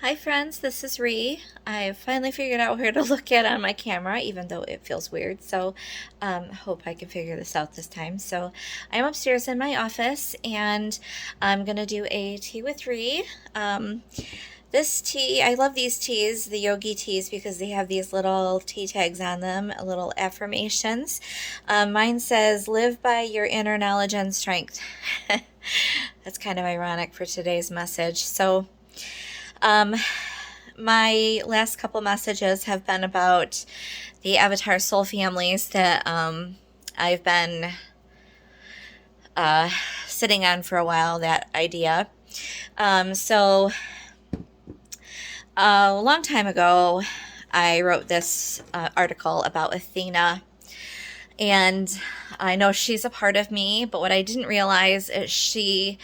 Hi friends, this is Ree. I finally figured out where to look at on my camera, even though it feels weird. So, hope I can figure this out this time. So, I'm upstairs in my office, and I'm gonna do a tea with Ree. This tea, I love these teas, the yogi teas, because they have these little tea tags on them, little affirmations. Mine says, "Live by your inner knowledge and strength." That's kind of ironic for today's message. So. Um, my last couple messages have been about the Avatar soul families that I've been uh, sitting on for a while, that idea. So, a long time ago, I wrote this article about Athena, and I know she's a part of me, but what I didn't realize is she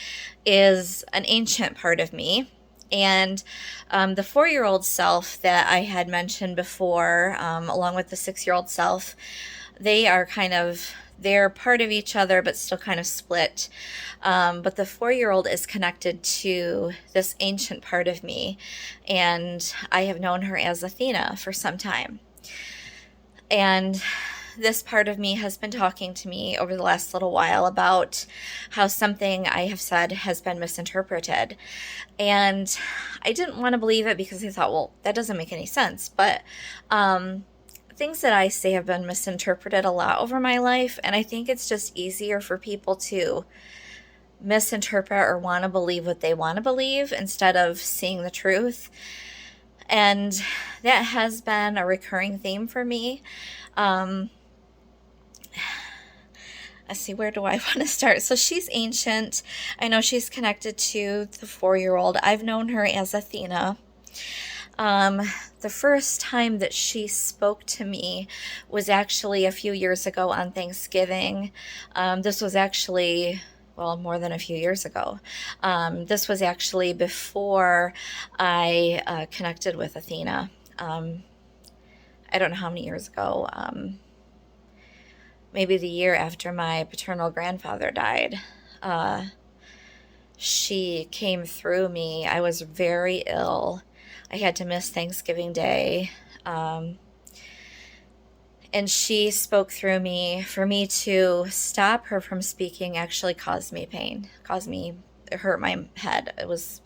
is an ancient part of me. And the 4-year-old self that I had mentioned before, along with the 6-year-old self, they are they're part of each other, but still kind of split. But the 4-year-old is connected to this ancient part of me, and I have known her as Athena for some time. And this part of me has been talking to me over the last little while about how something I have said has been misinterpreted. And I didn't want to believe it because I thought, well, that doesn't make any sense. But things that I say have been misinterpreted a lot over my life. And I think it's just easier for people to misinterpret or want to believe what they want to believe instead of seeing the truth. And that has been a recurring theme for me. Let's see, where do I want to start? So she's ancient. I know she's connected to the 4-year-old. I've known her as Athena. The first time that she spoke to me was actually a few years ago on Thanksgiving. This was actually, well, more than a few years ago. This was actually before I connected with Athena. I don't know how many years ago. Maybe the year after my paternal grandfather died. She came through me. I was very ill. I had to miss Thanksgiving Day. And she spoke through me. For me to stop her from speaking actually caused me pain, it hurt my head. It was,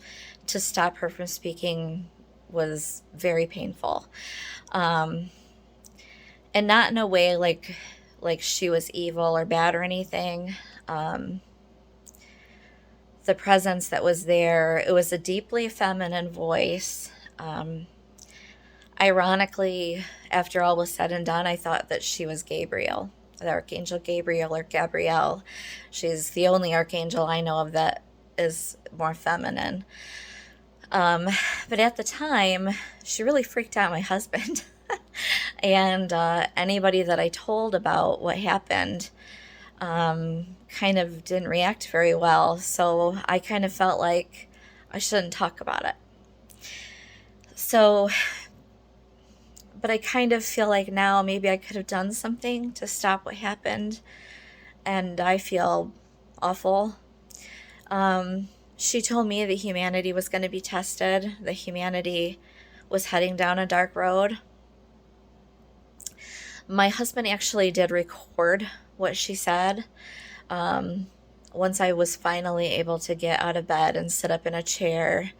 to stop her from speaking was very painful. And not in a way like she was evil or bad or anything. The presence that was there, it was a deeply feminine voice. Ironically, after all was said and done, I thought that she was Gabriel, the Archangel Gabriel or Gabrielle. She's the only archangel I know of that is more feminine. But at the time, she really freaked out my husband. And anybody that I told about what happened kind of didn't react very well. So I kind of felt like I shouldn't talk about it. So, but I kind of feel like now maybe I could have done something to stop what happened. And I feel awful. She told me that humanity was going to be tested, that humanity was heading down a dark road. My husband actually did record what she said. Once I was finally able to get out of bed and sit up in a chair,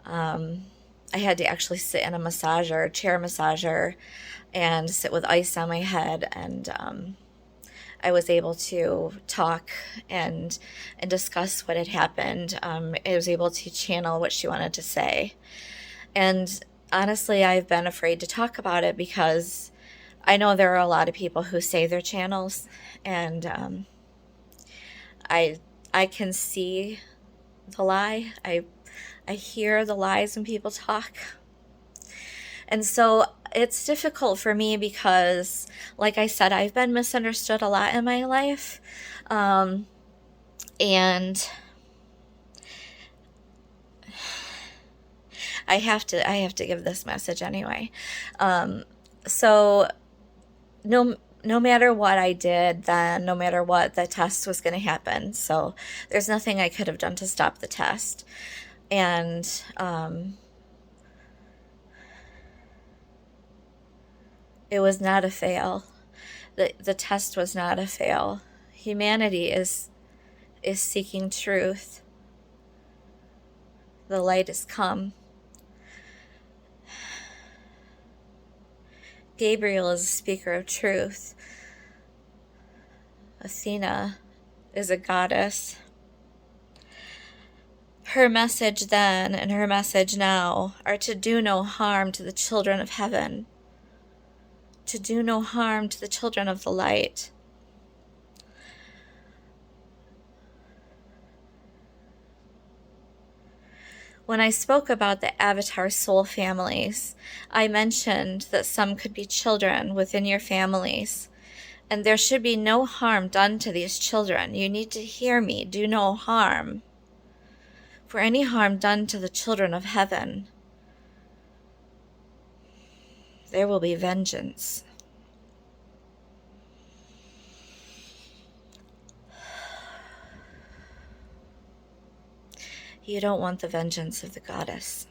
I had to actually sit in a chair massager, and sit with ice on my head. And I was able to talk and discuss what had happened. I was able to channel what she wanted to say. And honestly, I've been afraid to talk about it because I know there are a lot of people who say they're channels, and I I can see the lie. I hear the lies when people talk. And so it's difficult for me because, like I said, I've been misunderstood a lot in my life. And I have to give this message anyway. So no matter what I did then, no matter what, the test was going to happen. So there's nothing I could have done to stop the test. And It was not a fail. The test was not a fail. Humanity is seeking truth. The light has come. Gabriel is a speaker of truth. Athena is a goddess. Her message then and her message now are to do no harm to the children of heaven, to do no harm to the children of the light. When I spoke about the Avatar soul families, I mentioned that some could be children within your families, and there should be no harm done to these children. You need to hear me. Do no harm. For any harm done to the children of heaven, there will be vengeance. You don't want the vengeance of the goddess.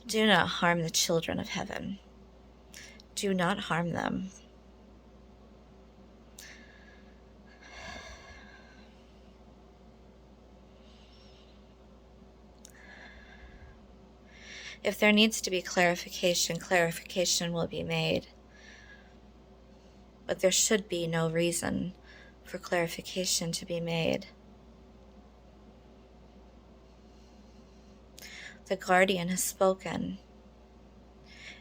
Do not harm the children of heaven. Do not harm them. If there needs to be clarification, clarification will be made. But there should be no reason for clarification to be made. The guardian has spoken.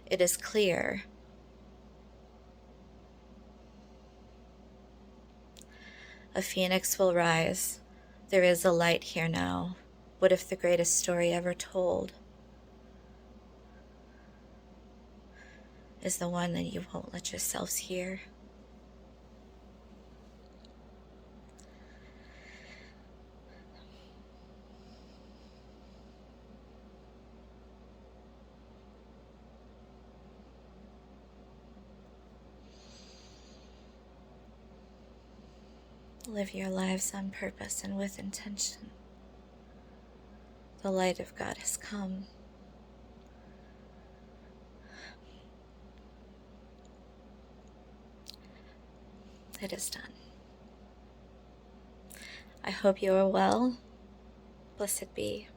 It is clear. A phoenix will rise. There is a light here now. What if the greatest story ever told is the one that you won't let yourselves hear? Live your lives on purpose and with intention. The light of God has come. It is done. I hope you are well. Blessed be.